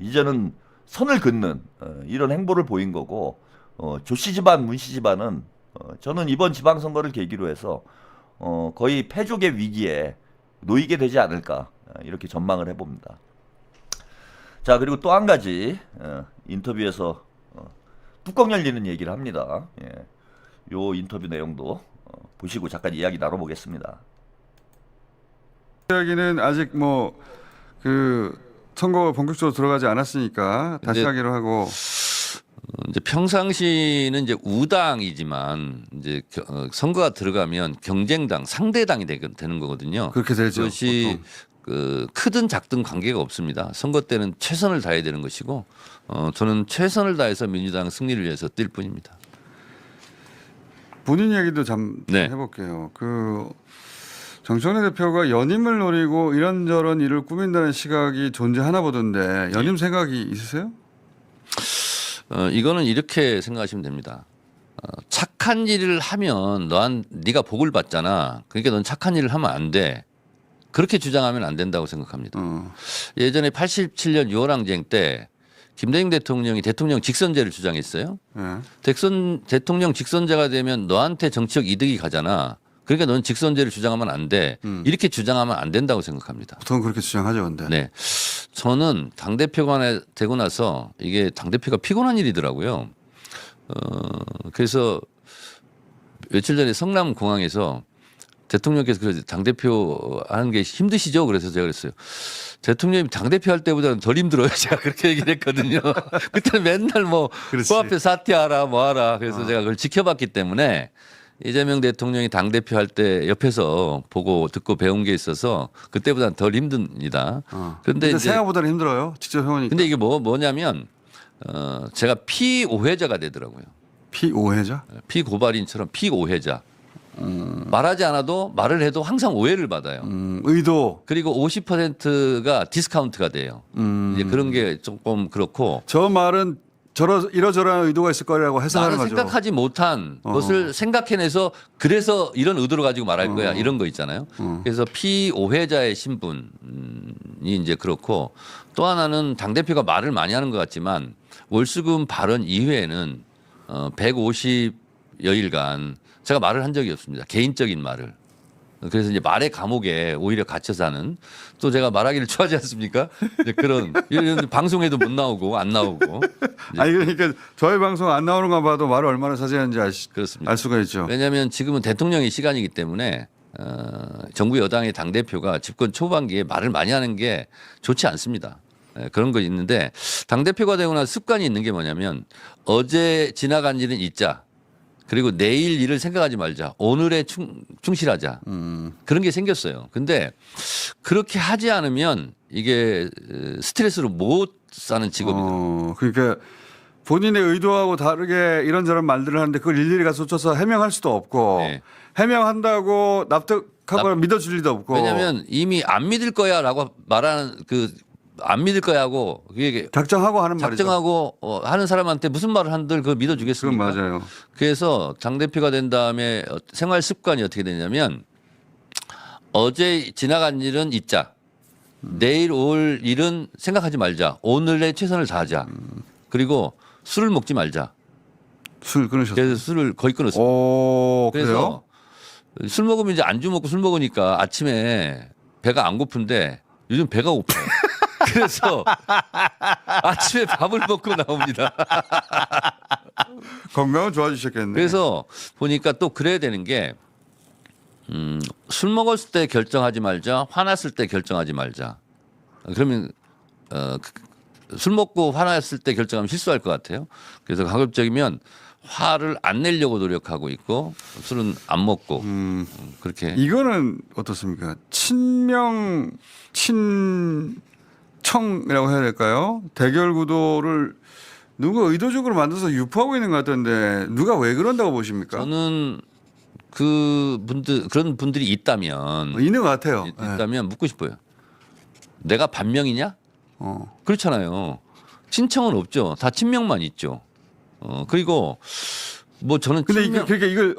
Speaker 1: 이제는 선을 긋는 이런 행보를 보인 거고 조씨 집안 문씨 집안은 저는 이번 지방선거를 계기로 해서 거의 패족의 위기에 놓이게 되지 않을까 이렇게 전망을 해봅니다. 자 그리고 또 한 가지 인터뷰에서 뚜껑 열리는 얘기를 합니다. 요 인터뷰 내용도 보시고 잠깐 이야기 나눠보겠습니다.
Speaker 4: 이야기는 아직 뭐 그 선거 본격적으로 들어가지 않았으니까 다시 하기로 하고
Speaker 3: 이제 평상시는 이제 우당이지만 이제 선거가 들어가면 경쟁당 상대당이 되는 거거든요.
Speaker 4: 그렇게 되죠.
Speaker 3: 그것이 그 크든 작든 관계가 없습니다. 선거 때는 최선을 다해야 되는 것이고 저는 최선을 다해서 민주당 승리를 위해서 뛸 뿐입니다.
Speaker 4: 본인 얘기도 좀 해볼게요. 그 정청래 대표가 연임을 노리고 이런저런 일을 꾸민다는 시각이 존재하나 보던데 연임 생각이 있으세요?
Speaker 3: 이거는 이렇게 생각하시면 됩니다. 착한 일을 하면 네가 복을 받잖아. 그러니까 넌 착한 일을 하면 안 돼. 그렇게 주장하면 안 된다고 생각합니다. 예전에 87년 6월 항쟁 때 김대중 대통령이 대통령 직선제를 주장했어요. 대통령 직선제가 되면 너한테 정치적 이득이 가잖아. 그러니까 넌 직선제를 주장하면 안 돼. 이렇게 주장하면 안 된다고 생각합니다.
Speaker 4: 보통 그렇게 주장하죠, 근데.
Speaker 3: 네. 저는 당대표가 되고 나서 이게 당대표가 피곤한 일이더라고요. 그래서 며칠 전에 성남공항에서 대통령께서 그러죠. 당대표 하는 게 힘드시죠? 그래서 제가 그랬어요. 대통령이 당대표 할 때보다는 덜 힘들어요. 제가 그렇게 얘기를 했거든요. 그때는 맨날 뭐 코앞에 사퇴하라 뭐 하라. 그래서 제가 그걸 지켜봤기 때문에 이재명 대통령이 당대표 할 때 옆에서 보고 듣고 배운 게 있어서 그때보다는 덜 힘듭니다.
Speaker 4: 근데
Speaker 3: 이제
Speaker 4: 생각보다는 힘들어요. 직접 해보니까.
Speaker 3: 근데 이게 뭐냐면 제가 피오해자가 되더라고요.
Speaker 4: 피오해자?
Speaker 3: 피고발인처럼 피오해자. 말하지 않아도 말을 해도 항상 오해를 받아요.
Speaker 4: 의도.
Speaker 3: 그리고 50%가 디스카운트가 돼요. 이제 그런 게 조금 그렇고
Speaker 4: 저 말은 이러저러한 의도가 있을 거라고 해석하는
Speaker 3: 나는
Speaker 4: 거죠.
Speaker 3: 생각하지 못한 것을 생각해내서 그래서 이런 의도를 가지고 말할 거야 이런 거 있잖아요. 그래서 피오해자의 신분이 이제 그렇고 또 하나는 당대표가 말을 많이 하는 것 같지만 월수금 발언 이후에는 150여일간 제가 말을 한 적이 없습니다. 개인적인 말을. 그래서 이제 말의 감옥에 오히려 갇혀서 하는 또 제가 말하기를 좋아하지 않습니까? 이제 이런 방송에도 못 나오고 안 나오고.
Speaker 4: 아니 그러니까 저희 방송 안 나오는 거 봐도 말을 얼마나 자세한지
Speaker 3: 그렇습니다.
Speaker 4: 알 수가 있죠.
Speaker 3: 왜냐하면 지금은 대통령의 시간이기 때문에 정부 여당의 당대표가 집권 초반기에 말을 많이 하는 게 좋지 않습니다. 그런 거 있는데 당대표가 되고 나서 습관이 있는 게 뭐냐면 어제 지나간 일은 잊자. 그리고 내일 일을 생각하지 말자. 오늘에 충실하자. 그런 게 생겼어요. 근데 그렇게 하지 않으면 이게 스트레스로 못 사는 직업이더라고요.
Speaker 4: 그러니까 본인의 의도하고 다르게 이런저런 말들을 하는데 그걸 일일이 가서 쫓아서 해명할 수도 없고
Speaker 3: 네.
Speaker 4: 해명한다고 납득하고 믿어줄 리도 없고.
Speaker 3: 왜냐하면 이미 안 믿을 거야라고 말하는 안 믿을 거야고 그게
Speaker 4: 작정하고 하는 말이죠.
Speaker 3: 작정하고 하는 사람한테 무슨 말을 한들 그걸 믿어주겠습니까?
Speaker 4: 그건 맞아요.
Speaker 3: 그래서 당대표가 된 다음에 생활 습관이 어떻게 되냐면 어제 지나간 일은 잊자. 내일 올 일은 생각하지 말자. 오늘에 최선을 다하자. 그리고 술을 먹지 말자.
Speaker 4: 술 끊으셨어요?
Speaker 3: 그래서 술을 거의 끊었어요.
Speaker 4: 오,
Speaker 3: 그래서
Speaker 4: 그래요?
Speaker 3: 술 먹으면 이제 안주 먹고 술 먹으니까 아침에 배가 안 고픈데 요즘 배가 고파요. 그래서 아침에 밥을 먹고 나옵니다.
Speaker 4: 건강은 좋아지셨겠네.
Speaker 3: 그래서 보니까 또 그래야 되는 게 술 먹었을 때 결정하지 말자, 화났을 때 결정하지 말자. 그러면 술 먹고 화났을 때 결정하면 실수할 것 같아요. 그래서 가급적이면 화를 안 내려고 노력하고 있고 술은 안 먹고 그렇게.
Speaker 4: 이거는 어떻습니까? 친청이라고 해야 될까요? 대결 구도를 누가 의도적으로 만들어서 유포하고 있는 것 같던데 누가 왜 그런다고 보십니까?
Speaker 3: 저는 그런 분들이 있다면
Speaker 4: 있는 것 같아요.
Speaker 3: 있다면 묻고 싶어요. 내가 반명이냐?
Speaker 4: 어.
Speaker 3: 그렇잖아요. 친청은 없죠. 다 친명만 있죠. 그리고 뭐 저는
Speaker 4: 근데
Speaker 3: 친명
Speaker 4: 이걸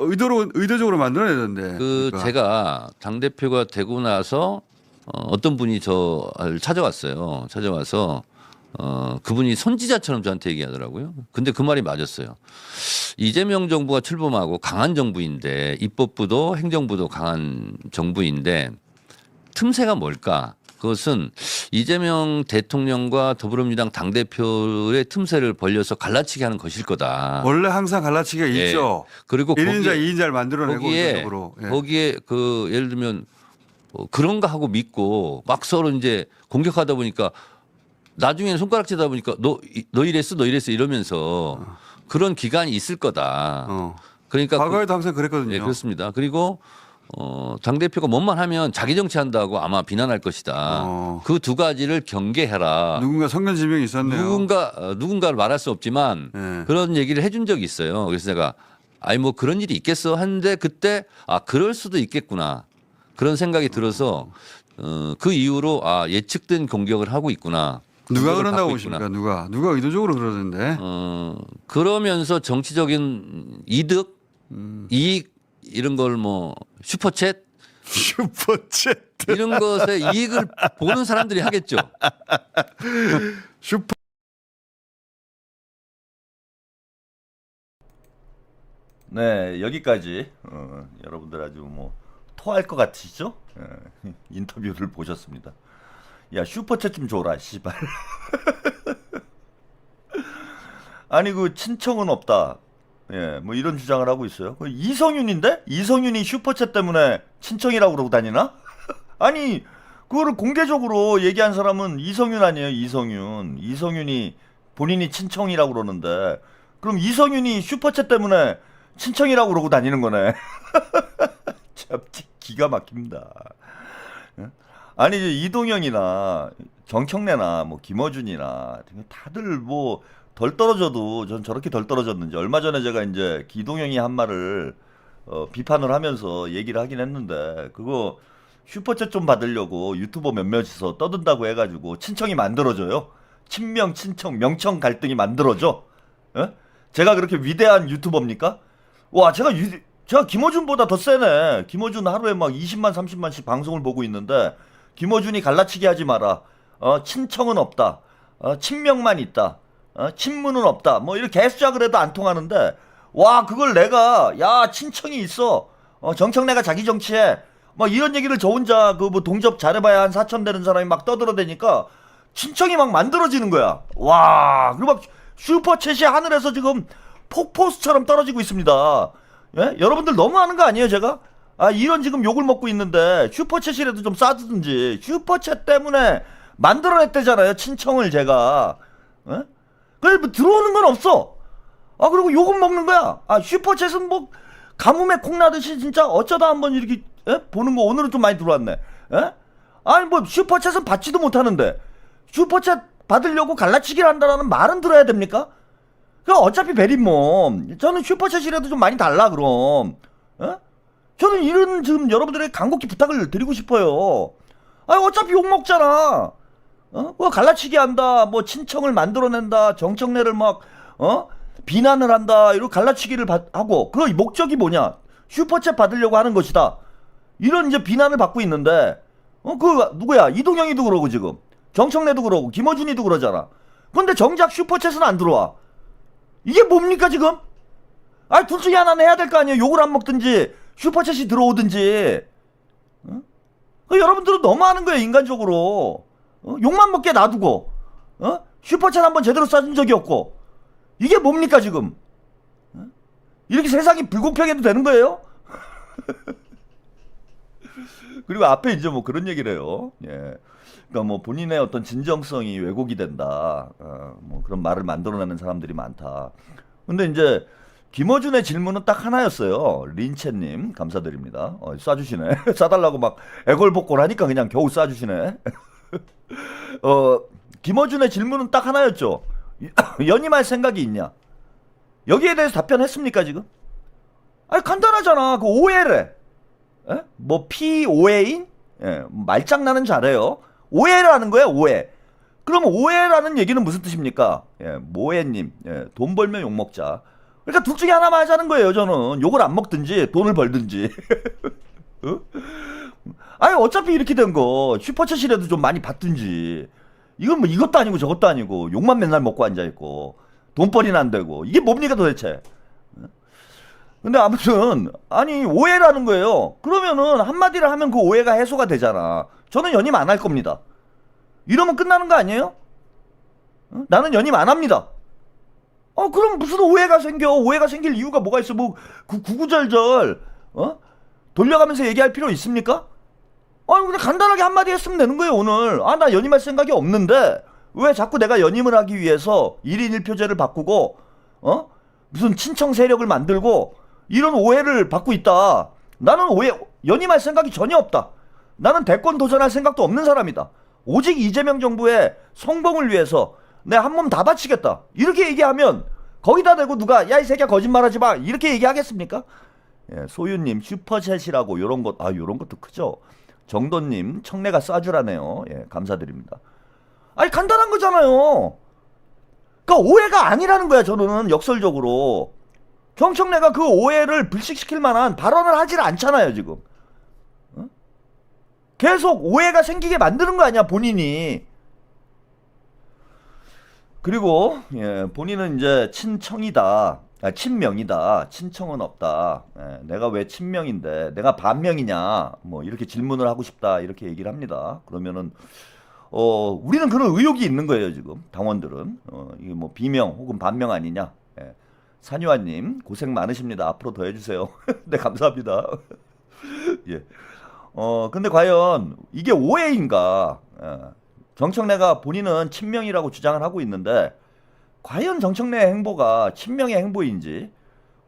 Speaker 4: 의도적으로 만들어내던데. 그러니까.
Speaker 3: 제가 당 대표가 되고 나서 어떤 분이 저를 찾아왔어요. 찾아와서 그분이 선지자처럼 저한테 얘기하더라고요. 근데 그 말이 맞았어요. 이재명 정부가 출범하고 강한 정부인데 입법부도 행정부도 강한 정부인데 틈새가 뭘까? 그것은 이재명 대통령과 더불어민주당 당대표의 틈새를 벌려서 갈라치게 하는 것일 거다.
Speaker 4: 원래 항상 갈라치기가
Speaker 3: 예.
Speaker 4: 있죠.
Speaker 3: 그리고
Speaker 4: 1인자, 2인자를 만들어내고
Speaker 3: 거기에
Speaker 4: 의도적으로. 예.
Speaker 3: 거기에 예를 들면 그런가 하고 믿고 막 서로 이제 공격하다 보니까 나중에는 손가락질하다 보니까 너 이랬어 이러면서 그런 기간이 있을 거다. 그러니까
Speaker 4: 과거에도 항상 그랬거든요.
Speaker 3: 네, 그렇습니다. 그리고 당 대표가 뭔만 하면 자기 정치한다고 아마 비난할 것이다. 그 두 가지를 경계해라.
Speaker 4: 누군가 성견지명이 있었네요.
Speaker 3: 누군가를 말할 수 없지만
Speaker 4: 네.
Speaker 3: 그런 얘기를 해준 적이 있어요. 그래서 내가 뭐 그런 일이 있겠어 했는데 그때 그럴 수도 있겠구나 그런 생각이 들어서 그 이후로 예측된 공격을 하고 있구나.
Speaker 4: 누가 그런다고 보십니까? 누가 의도적으로 그러는데.
Speaker 3: 그러면서 정치적인 이익 이런 걸 뭐 슈퍼챗 이런 것에 이익을 보는 사람들이 하겠죠.
Speaker 1: 네, 여기까지 여러분들 아주 뭐 토할 것 같으시죠? 인터뷰를 보셨습니다. 야 슈퍼챗 좀 줘라 씨발. 아니 그 친청은 없다. 예, 뭐 이런 주장을 하고 있어요. 그 이성윤인데? 이성윤이 슈퍼챗 때문에 친청이라고 그러고 다니나? 아니 그거를 공개적으로 얘기한 사람은 이성윤 아니에요. 이성윤. 이성윤이 본인이 친청이라고 그러는데 그럼 이성윤이 슈퍼챗 때문에 친청이라고 그러고 다니는 거네. 참 기가 막힙니다. 아니 이제 이동영이나 정청래나 뭐 김어준이나 다들 뭐 덜 떨어져도 전 저렇게 덜 떨어졌는지 얼마 전에 제가 이제 이동영이 한 말을 비판을 하면서 얘기를 하긴 했는데 그거 슈퍼챗 좀 받으려고 유튜버 몇몇이서 떠든다고 해가지고 친청이 만들어져요. 친명 친청 명청 갈등이 만들어져. 예? 제가 그렇게 위대한 유튜버입니까? 와 제가 김어준보다 더 세네. 김어준 하루에 막 20만 30만씩 방송을 보고 있는데 김어준이 갈라치기 하지 마라. 친청은 없다. 친명만 있다. 친문은 없다. 뭐 이렇게 개수작을 해도 안 통하는데 와 그걸 내가 야 친청이 있어. 정청래가 자기 정치해. 막 이런 얘기를 저 혼자 그 뭐 동접 잘해봐야 한 4천 되는 사람이 막 떠들어대니까 친청이 막 만들어지는 거야. 와 그리고 막 슈퍼챗이 하늘에서 지금 폭포수처럼 떨어지고 있습니다. 예? 여러분들 너무하는 거 아니에요 제가? 이런 지금 욕을 먹고 있는데 슈퍼챗이라도 좀 싸주든지. 슈퍼챗 때문에 만들어냈대잖아요 친청을 제가. 예? 그래 뭐 들어오는 건 없어. 그리고 욕은 먹는 거야. 슈퍼챗은 뭐 가뭄에 콩 나듯이 진짜 어쩌다 한번 이렇게 보는 거 오늘은 좀 많이 들어왔네. 예? 아니 뭐 슈퍼챗은 받지도 못하는데 슈퍼챗 받으려고 갈라치기를 한다라는 말은 들어야 됩니까? 그 어차피 베린몸 저는 슈퍼챗이라도 좀 많이 달라 그럼. 예? 저는 이런 지금 여러분들에게 간곡히 부탁을 드리고 싶어요. 어차피 욕 먹잖아. 뭐 갈라치기 한다, 뭐 친청을 만들어낸다, 정청래를 막 비난을 한다, 이런 갈라치기를 하고 그 목적이 뭐냐? 슈퍼챗 받으려고 하는 것이다. 이런 이제 비난을 받고 있는데 그 누구야? 이동영이도 그러고 지금 정청래도 그러고 김어준이도 그러잖아. 근데 정작 슈퍼챗은 안 들어와. 이게 뭡니까 지금? 둘 중에 하나는 해야 될 거 아니에요. 욕을 안 먹든지 슈퍼챗이 들어오든지. 여러분들은 너무하는 거예요 인간적으로. 욕만 먹게 놔두고 슈퍼챗 한번 제대로 쏴준 적이 없고 이게 뭡니까 지금? 이렇게 세상이 불공평해도 되는 거예요? 그리고 앞에 이제 뭐 그런 얘기를 해요. 예. 그러니까 뭐 본인의 어떤 진정성이 왜곡이 된다. 뭐 그런 말을 만들어내는 사람들이 많다. 근데 이제 김어준의 질문은 딱 하나였어요. 린채님 감사드립니다. 쏴주시네. 쏴달라고 막 애걸복걸 하니까 그냥 겨우 쏴주시네. 김어준의 질문은 딱 하나였죠. 연임할 생각이 있냐? 여기에 대해서 답변했습니까 지금? 간단하잖아. 그 오해래. 뭐 피오해인? 말장난은 잘해요. 오해라는 거야 오해. 그럼 오해라는 얘기는 무슨 뜻입니까? 모해님 돈 벌면 욕 먹자. 그러니까 둘 중에 하나만 하자는 거예요 저는. 욕을 안 먹든지 돈을 벌든지. 어차피 이렇게 된 거 슈퍼챗이라도 좀 많이 받든지. 이건 뭐 이것도 아니고 저것도 아니고 욕만 맨날 먹고 앉아있고 돈벌이는 안 되고 이게 뭡니까 도대체. 근데 아무튼 오해라는 거예요. 그러면은 한마디를 하면 그 오해가 해소가 되잖아. 저는 연임 안 할 겁니다. 이러면 끝나는 거 아니에요? 나는 연임 안 합니다. 그럼 무슨 오해가 생겨? 오해가 생길 이유가 뭐가 있어? 뭐 구구절절 돌려가면서 얘기할 필요 있습니까? 그냥 간단하게 한마디 했으면 되는 거예요 오늘. 나 연임할 생각이 없는데 왜 자꾸 내가 연임을 하기 위해서 1인 1표제를 바꾸고 무슨 친청 세력을 만들고 이런 오해를 받고 있다. 나는 연임할 생각이 전혀 없다. 나는 대권 도전할 생각도 없는 사람이다. 오직 이재명 정부의 성공을 위해서 내 한 몸 다 바치겠다. 이렇게 얘기하면 거기다 대고 누가 야 이 새끼야 거짓말하지 마 이렇게 얘기하겠습니까? 소유님 슈퍼챗이라고 요런 것 요런 것도 크죠. 정도님 청래가 쏴주라네요. 감사드립니다. 간단한 거잖아요. 그러니까 오해가 아니라는 거야 저는 역설적으로. 정청래가 그 오해를 불식시킬 만한 발언을 하질 않잖아요 지금. 계속 오해가 생기게 만드는 거 아니야 본인이. 그리고 본인은 이제 친청이다. 친명이다. 친청은 없다. 내가 왜 친명인데 내가 반명이냐 뭐 이렇게 질문을 하고 싶다 이렇게 얘기를 합니다. 그러면은 우리는 그런 의혹이 있는 거예요, 지금. 당원들은. 이게 뭐 비명 혹은 반명 아니냐. 예. 산유아님, 고생 많으십니다. 앞으로 더 해주세요. 네, 감사합니다. 예. 근데 과연 이게 오해인가? 정청래가 본인은 친명이라고 주장을 하고 있는데, 과연 정청래의 행보가 친명의 행보인지,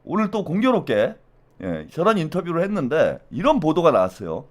Speaker 1: 오늘 또 공교롭게, 저런 인터뷰를 했는데, 이런 보도가 나왔어요.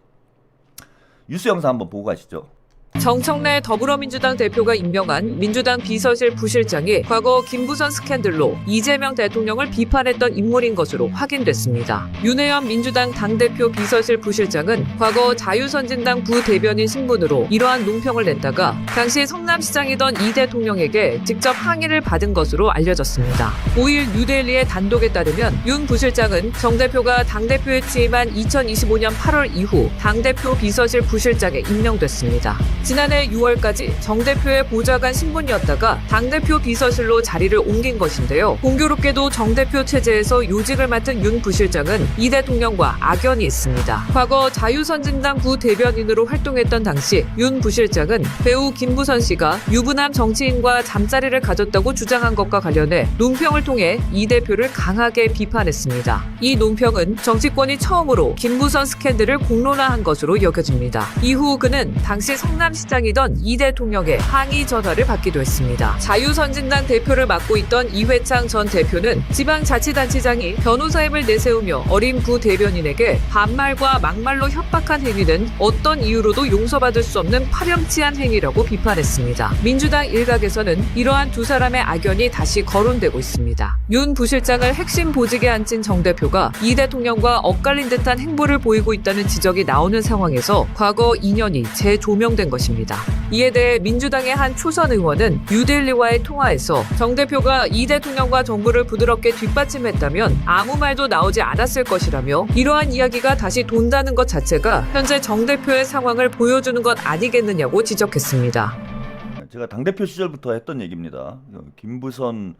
Speaker 1: 뉴스 영상 한번 보고 가시죠.
Speaker 5: 정청래 더불어민주당 대표가 임명한 민주당 비서실 부실장이 과거 김부선 스캔들로 이재명 대통령을 비판했던 인물인 것으로 확인됐습니다. 윤혜연 민주당 당대표 비서실 부실장은 과거 자유선진당 부대변인 신분으로 이러한 논평을 냈다가 당시 성남시장이던 이 대통령에게 직접 항의를 받은 것으로 알려졌습니다. 5일 뉴델리의 단독에 따르면 윤 부실장은 정 대표가 당대표에 취임한 2025년 8월 이후 당대표 비서실 부실장에 임명됐습니다. 지난해 6월까지 정 대표의 보좌관 신분이었다가 당대표 비서실로 자리를 옮긴 것인데요. 공교롭게도 정 대표 체제에서 요직을 맡은 윤 부실장은 이 대통령과 악연이 있습니다. 과거 자유선진당 부대변인으로 활동했던 당시 윤 부실장은 배우 김부선 씨가 유부남 정치인과 잠자리를 가졌다고 주장한 것과 관련해 논평을 통해 이 대표를 강하게 비판했습니다. 이 논평은 정치권이 처음으로 김부선 스캔들을 공론화한 것으로 여겨집니다. 이후 그는 당시 성남시장이던 이 대통령의 항의 전화를 받기도 했습니다. 자유선진당 대표를 맡고 있던 이회창 전 대표는 지방자치단체장이 변호사임을 내세우며 어린 부대변인에게 반말과 막말로 협박한 행위는 어떤 이유로도 용서받을 수 없는 파렴치한 행위라고 비판했습니다. 민주당 일각에서는 이러한 두 사람의 악연이 다시 거론되고 있습니다. 윤 부실장을 핵심 보직에 앉힌 정 대표가 이 대통령과 엇갈린 듯한 행보를 보이고 있다는 지적이 나오는 상황에서 과거 인연이 재조명된 것입니다. 이에 대해 민주당의 한 초선 의원은 뉴델리와의 통화에서 정 대표가 이 대통령과 정부를 부드럽게 뒷받침했다면 아무 말도 나오지 않았을 것이라며 이러한 이야기가 다시 돈다는 것 자체가 현재 정 대표의 상황을 보여주는 것 아니겠느냐고 지적했습니다.
Speaker 1: 제가 당대표 시절부터 했던 얘기입니다. 김부선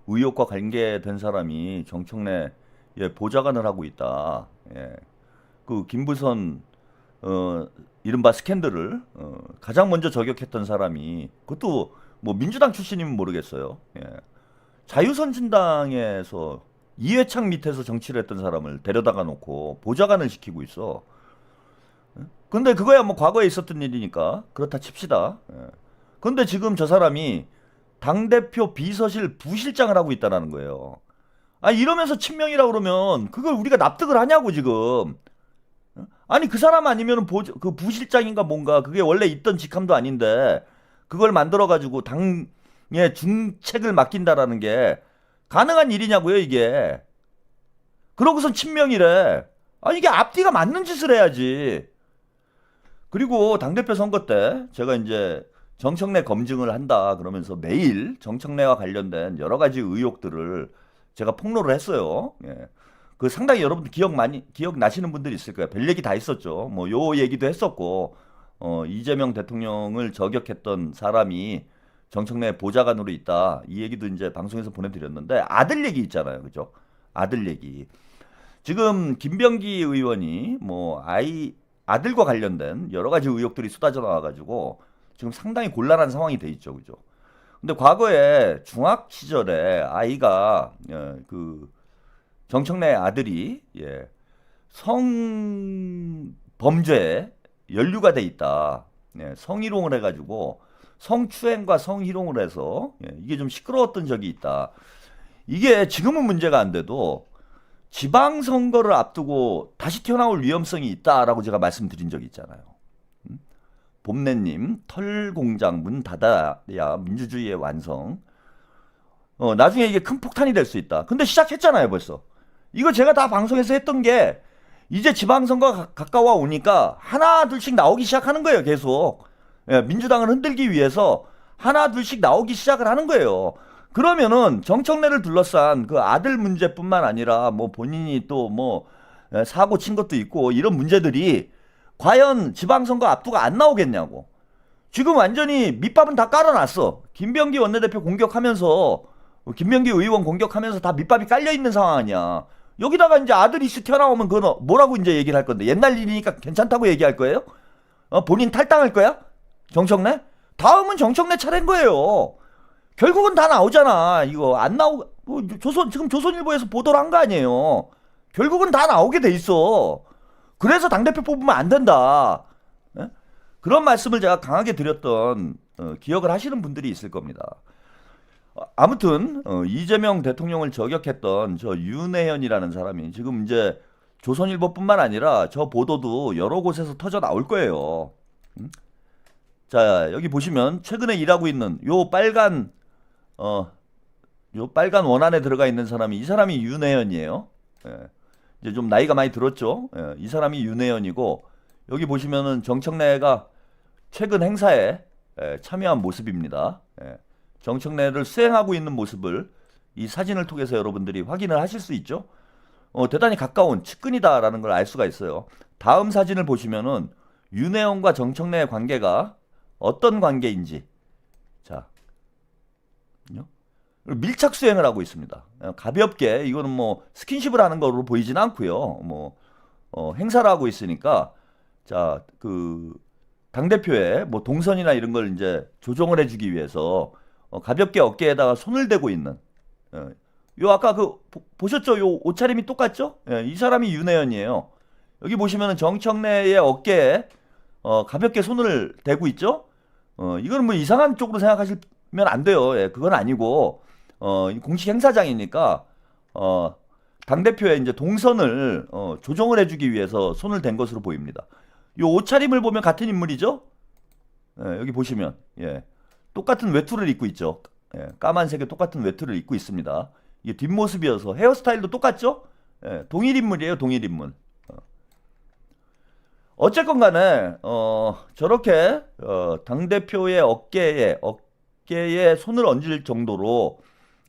Speaker 1: 의혹과 관계된 사람이 정청래 보좌관을 하고 있다. 그 김부선 이른바 스캔들을 가장 먼저 저격했던 사람이, 그것도 뭐 민주당 출신이면 모르겠어요. 자유선진당에서 이회창 밑에서 정치를 했던 사람을 데려다가 놓고 보좌관을 시키고 있어. 근데 그거야 뭐 과거에 있었던 일이니까 그렇다 칩시다. 근데 지금 저 사람이 당대표 비서실 부실장을 하고 있다는 거예요. 이러면서 친명이라고 그러면 그걸 우리가 납득을 하냐고 지금. 아니 그 사람 아니면 그 부실장인가 뭔가, 그게 원래 있던 직함도 아닌데 그걸 만들어가지고 당의 중책을 맡긴다라는 게 가능한 일이냐고요 이게. 그러고선 친명이래. 이게 앞뒤가 맞는 짓을 해야지. 그리고 당대표 선거 때 제가 이제 정청래 검증을 한다 그러면서 매일 정청래와 관련된 여러 가지 의혹들을 제가 폭로를 했어요. 그 상당히 여러분들 기억나시는 분들이 있을 거예요. 별 얘기 다 있었죠. 뭐 요 얘기도 했었고, 이재명 대통령을 저격했던 사람이 정청래 보좌관으로 있다. 이 얘기도 이제 방송에서 보내드렸는데, 아들 얘기 있잖아요. 그죠? 아들 얘기. 지금 김병기 의원이 뭐 아들과 관련된 여러 가지 의혹들이 쏟아져 나와가지고 지금 상당히 곤란한 상황이 돼 있죠. 그죠? 근데 과거에 중학 시절에 아이가 그 정청래 아들이 성범죄에 연루가 돼 있다. 성희롱을 해가지고 성추행과 성희롱을 해서 이게 좀 시끄러웠던 적이 있다. 이게 지금은 문제가 안 돼도 지방선거를 앞두고 다시 튀어나올 위험성이 있다라고 제가 말씀드린 적이 있잖아요. 봄내님, 털공장 문 닫아야 민주주의의 완성. 나중에 이게 큰 폭탄이 될 수 있다. 근데 시작했잖아요 벌써. 이거 제가 다 방송에서 했던 게 이제 지방선거가 가까워 오니까 하나 둘씩 나오기 시작하는 거예요. 계속 민주당을 흔들기 위해서 하나 둘씩 나오기 시작을 하는 거예요. 그러면은 정청래를 둘러싼 그 아들 문제뿐만 아니라 뭐 본인이 또 뭐 사고 친 것도 있고 이런 문제들이 과연 지방선거 앞두고 안 나오겠냐고. 지금 완전히 밑밥은 다 깔아놨어. 김병기 원내대표 공격하면서, 김병기 의원 공격하면서 다 밑밥이 깔려있는 상황 아니야. 여기다가 이제 아들 이슈 튀어나오면 그건 뭐라고 이제 얘기를 할 건데, 옛날 일이니까 괜찮다고 얘기할 거예요? 본인 탈당할 거야? 정청래? 다음은 정청래 차례인 거예요. 결국은 다 나오잖아. 이거 안 나오 지금 조선일보에서 보도를 한 거 아니에요. 결국은 다 나오게 돼 있어. 그래서 당대표 뽑으면 안 된다. 예? 그런 말씀을 제가 강하게 드렸던 기억을 하시는 분들이 있을 겁니다. 아무튼 이재명 대통령을 저격했던 저 윤혜연이라는 사람이 지금 이제 조선일보뿐만 아니라 저 보도도 여러 곳에서 터져 나올 거예요. 자, 여기 보시면 최근에 일하고 있는 요 빨간 원안에 들어가 있는 사람이 이 사람이 윤혜연이에요. 예. 이제 좀 나이가 많이 들었죠. 예. 이 사람이 윤혜연이고 여기 보시면은 정청래가 최근 행사에 참여한 모습입니다. 예. 정청래를 수행하고 있는 모습을 이 사진을 통해서 여러분들이 확인을 하실 수 있죠. 대단히 가까운 측근이다라는 걸 알 수가 있어요. 다음 사진을 보시면은 윤혜연과 정청래의 관계가 어떤 관계인지, 자, 밀착 수행을 하고 있습니다. 가볍게 이거는 뭐 스킨십을 하는 거로 보이진 않고요. 뭐 행사를 하고 있으니까 자, 그 당 대표의 뭐 동선이나 이런 걸 이제 조정을 해주기 위해서 가볍게 어깨에다가 손을 대고 있는. 요 아까 그 보셨죠? 요 옷차림이 똑같죠? 이 사람이 윤혜연이에요. 여기 보시면은 정청래의 어깨에 가볍게 손을 대고 있죠? 이거는 뭐 이상한 쪽으로 생각하시면 안 돼요. 예, 그건 아니고 공식 행사장이니까 당대표의 이제 동선을 조정을 해주기 위해서 손을 댄 것으로 보입니다. 요 옷차림을 보면 같은 인물이죠? 예, 여기 보시면 예, 똑같은 외투를 입고 있죠. 예, 까만색의 똑같은 외투를 입고 있습니다. 이게 뒷모습이어서 헤어스타일도 똑같죠? 예, 동일 인물이에요, 동일 인물. 어쨌건 간에 저렇게 당대표의 어깨에 손을 얹을 정도로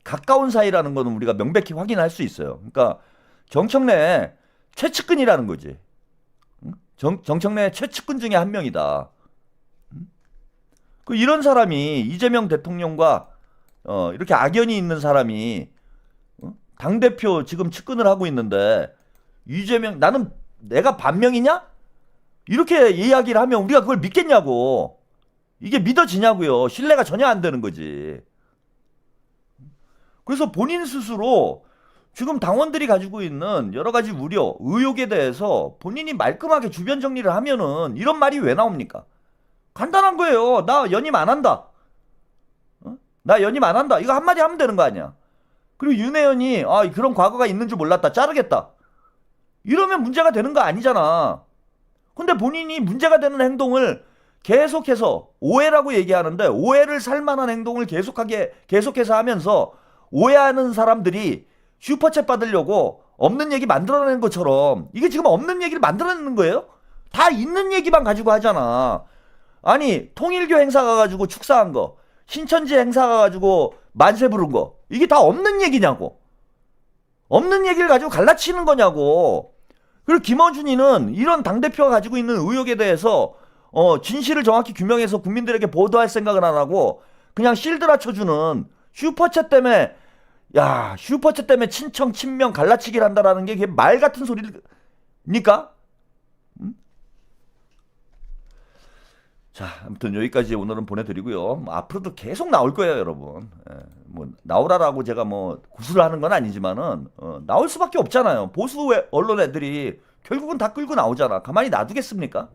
Speaker 1: 가까운 사이라는 거는 우리가 명백히 확인할 수 있어요. 그러니까 정청래 최측근이라는 거지. 정청래 최측근 중에 한 명이다. 이런 사람이 이재명 대통령과 이렇게 악연이 있는 사람이 당대표 지금 측근을 하고 있는데 이재명 나는 내가 반명이냐? 이렇게 이야기를 하면 우리가 그걸 믿겠냐고. 이게 믿어지냐고요. 신뢰가 전혀 안 되는 거지. 그래서 본인 스스로 지금 당원들이 가지고 있는 여러 가지 우려, 의혹에 대해서 본인이 말끔하게 주변 정리를 하면은 이런 말이 왜 나옵니까? 간단한 거예요. 나 연임 안 한다. 나 연임 안 한다. 이거 한마디 하면 되는 거 아니야. 그리고 윤혜연이 그런 과거가 있는 줄 몰랐다. 자르겠다. 이러면 문제가 되는 거 아니잖아. 근데 본인이 문제가 되는 행동을 계속해서 오해라고 얘기하는데 오해를 살 만한 행동을 계속해서 하면서 오해하는 사람들이 슈퍼챗 받으려고 없는 얘기 만들어내는 것처럼 이게 지금 없는 얘기를 만들어내는 거예요? 다 있는 얘기만 가지고 하잖아. 아니 통일교 행사 가가지고 축사한 거, 신천지 행사 가가지고 만세 부른 거, 이게 다 없는 얘기냐고. 없는 얘기를 가지고 갈라치는 거냐고. 그리고 김어준이는 이런 당대표가 가지고 있는 의혹에 대해서 진실을 정확히 규명해서 국민들에게 보도할 생각을 안 하고 그냥 실드라 쳐주는 슈퍼챗 때문에 친청 친명 갈라치기를 한다라는 게 그게 말 같은 소리입니까? 자, 아무튼 여기까지 오늘은 보내드리고요. 앞으로도 계속 나올 거예요, 여러분. 뭐 나오라라고 제가 뭐 구술을 하는 건 아니지만은 나올 수밖에 없잖아요. 보수 언론 애들이 결국은 다 끌고 나오잖아. 가만히 놔두겠습니까?